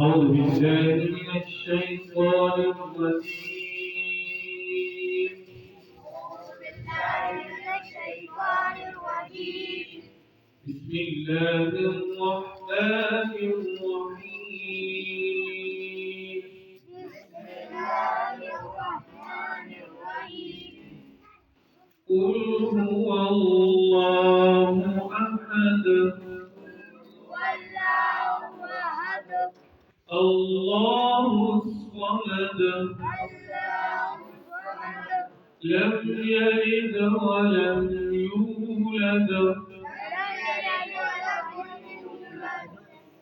أعوذ بالله من الشيطان الرجيم. بسم الله الرحمن الرحيم. قل هو الله أحد الله الصمد لم يلد ولم يولد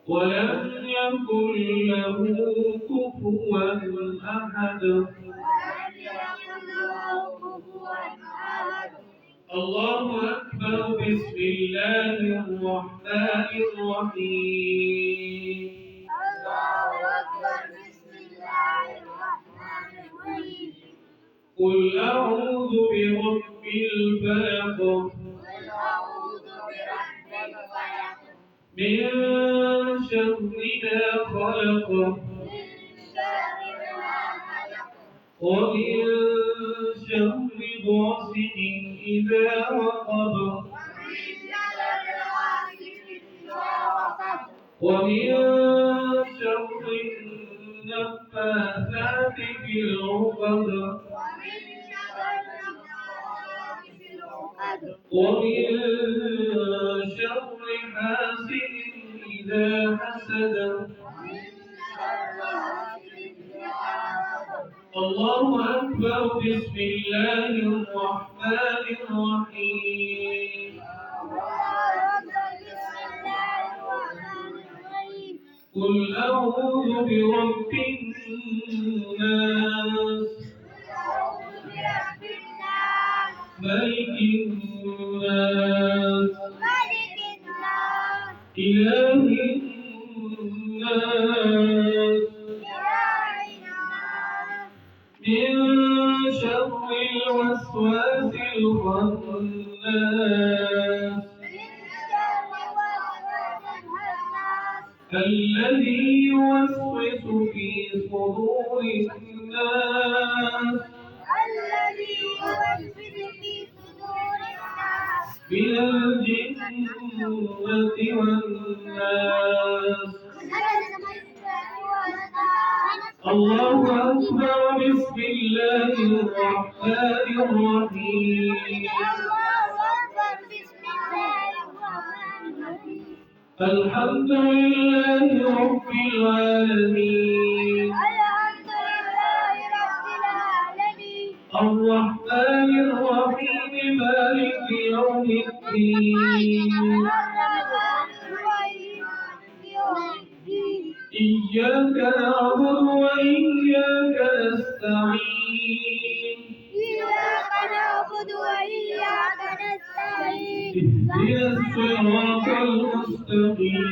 ولم يكن له كفوا أحد. الله أكبر. بسم الله الرحمن الرحيم. قل أعوذ برب الفلق من شر ما خلق ومن شر غاسق إذا وقب ومن شر النفاثات في العقد ومن شر حاسد إذا حسد. الله أكبر. بسم الله الرحمن الرحيم. قل أعوذ برب الناس ملك الناس إله الناس من شر الوسواس الخناس الذي يوسوس في صدور الناس من الجنة والناس. الله أكبر. بسم الله الرحمن الرحيم. الحمد لله رب العالمين الرحمن الرحيم مالك يوم الدين إياك نعبد وإياك نستعين اهدنا الصراط المستقيم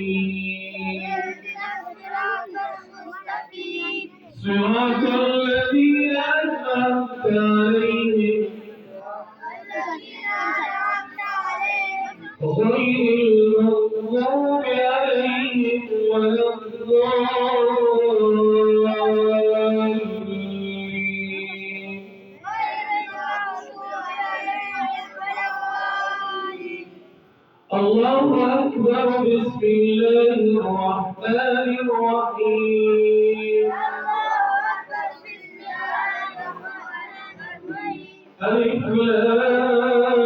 صراط الذين أنعمت عليهم غير المغضوب عليهم ولا الضالين. الله أكبر. بسم الله الرحمن الرحيم. ألف لام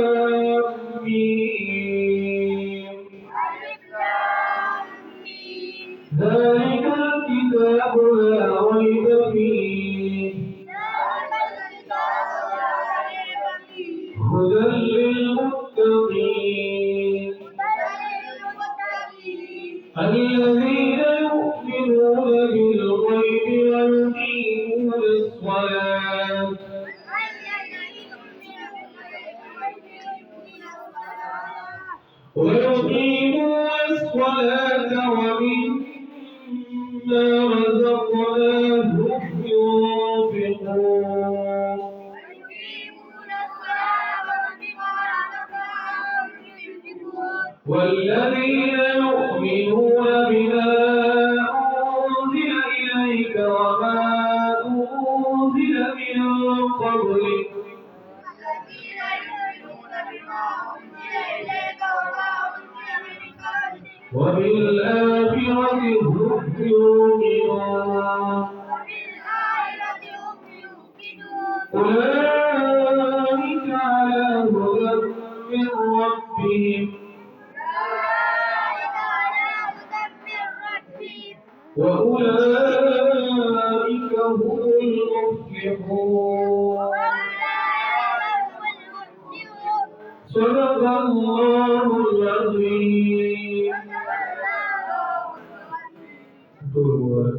ميم ذلك الكتاب لا ريب فيه هدى للمتقين الذين يؤمنون بالغيب ويقيمون الصلاة ومما رزقناهم ينفقون والذين يؤمنون بما أنزل قبلك والذين يؤمنون بما أنزل إليك وما أنزل من قبلك وبالآخرة هم يوقنون وبالآخرة هم يوقنون أولئك على هدى من ربهم أولئك على هدى من ربهم وأولئك هم المفلحون وأولئك هم المفلحون صدق الله العظيم. صدق الله العظيم. قولوا